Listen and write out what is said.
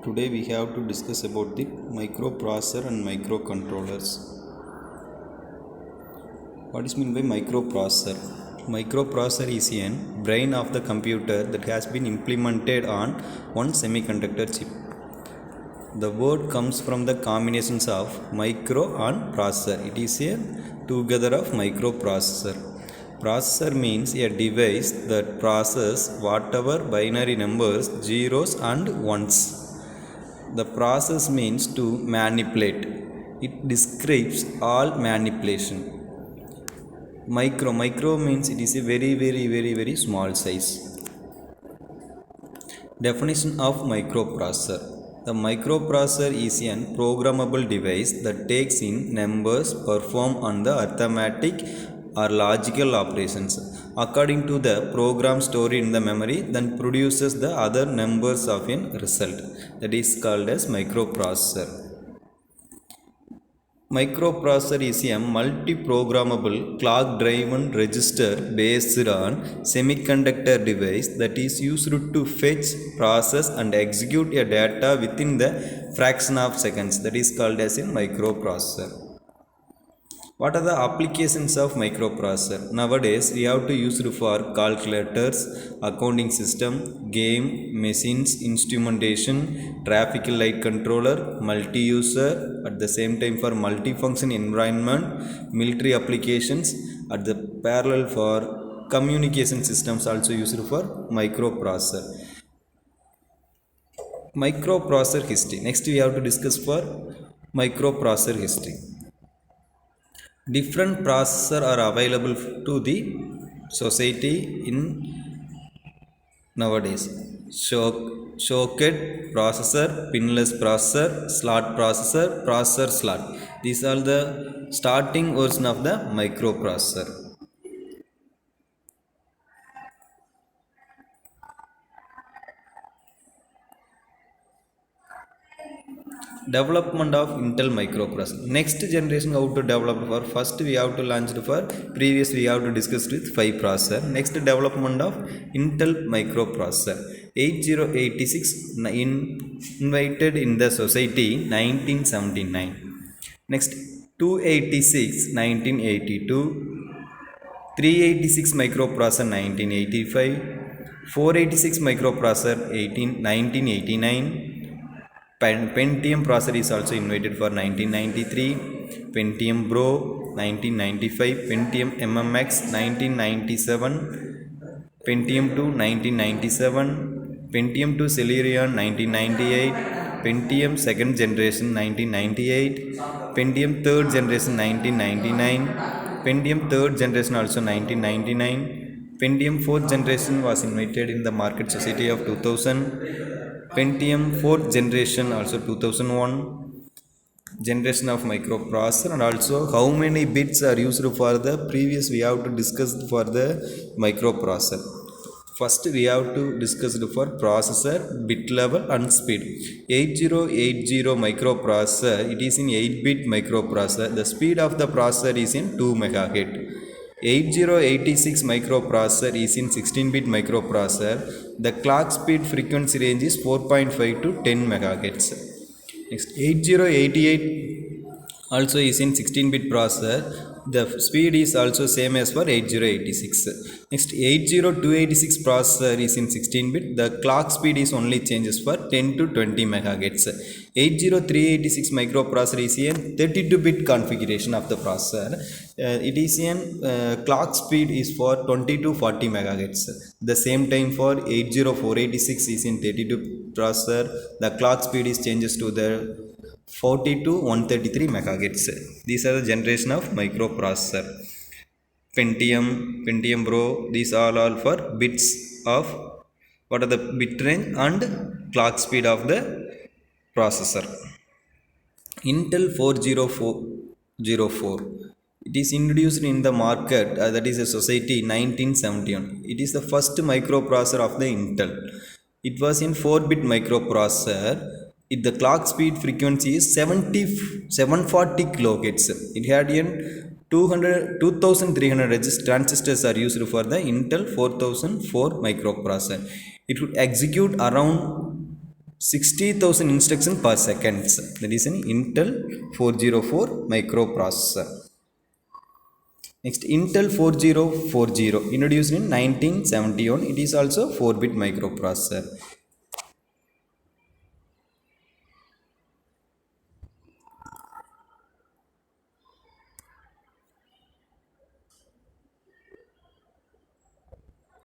Today we have to discuss about the microprocessor and microcontrollers. What is meant by microprocessor? Microprocessor is a brain of the computer that has been implemented on one semiconductor chip. The word comes from the combinations of micro and processor. It is a together of microprocessor. Processor means a device that processes whatever binary numbers, zeros and ones. The process means to manipulate. It describes all manipulation. Micro means it is a very small size. Definition of microprocessor. The microprocessor is a programmable device that takes in numbers performed on the arithmetic or logical operations according to the program stored in the memory, then produces the other numbers of a result. That is called as microprocessor. Microprocessor is a multi-programmable clock-driven register based on semiconductor device that is used to fetch, process and execute a data within the fraction of seconds. That is called as a microprocessor. What are the applications of microprocessor? Nowadays, we have to use it for calculators, accounting system, game, machines, instrumentation, traffic light controller, multi-user, at the same time for multifunction environment, military applications, at the parallel for communication systems also used for microprocessor. Microprocessor history. Next we have to discuss for microprocessor history. Different processors are available to the society in nowadays. Socket processor, pinless processor, slot processor, processor slot. These are the starting version of the microprocessor. Development of Intel microprocessor. Next generation how to develop for first we have to launch it for previous we have to discuss with 5 processor. Next development of Intel microprocessor 8086 invited in the society 1979. Next 286 1982, 386 microprocessor 1985, 486 microprocessor 1989. Pentium processor is also invented for 1993, Pentium Pro 1995, Pentium MMX 1997, Pentium 2 1997, Pentium 2 Celeron 1998, Pentium second generation 1998, Pentium third generation 1999, Pentium third generation also 1999, Pentium fourth generation was invented in the market society of 2000, Pentium 4th generation also 2001 generation of microprocessor, and also how many bits are used for the previous we have to discuss for the microprocessor. First we have to discuss for processor bit level and speed. 8080 microprocessor, it is in 8-bit microprocessor. The speed of the processor is in 2 MHz. 8086 microprocessor is in 16-bit microprocessor. The clock speed frequency range is 4.5 to 10 MHz. Next 8088 also is in 16-bit processor. The speed is also same as for 8086. Next 80286 processor is in 16-bit. The clock speed is only changes for 10 to 20 MHz. 80386 microprocessor is a 32-bit configuration of the processor. It is in clock speed is for 20 to 40 MHz. The same time for 80486 is in 32 processor. The clock speed is changes to the 40 to 133 MHz. These are the generation of microprocessor. Pentium Pro, these are all for bits of what are the bit range and clock speed of the processor. Intel 40404. It is introduced in the market, that is a society 1971. It is the first microprocessor of the Intel. It was in 4-bit microprocessor. The clock speed frequency is 740 kHz. It had a 2300 transistors are used for the Intel 4004 microprocessor. It would execute around 60,000 instructions per second. That is an Intel 404 microprocessor. Next, Intel 4040 introduced in 1971. It is also 4-bit microprocessor.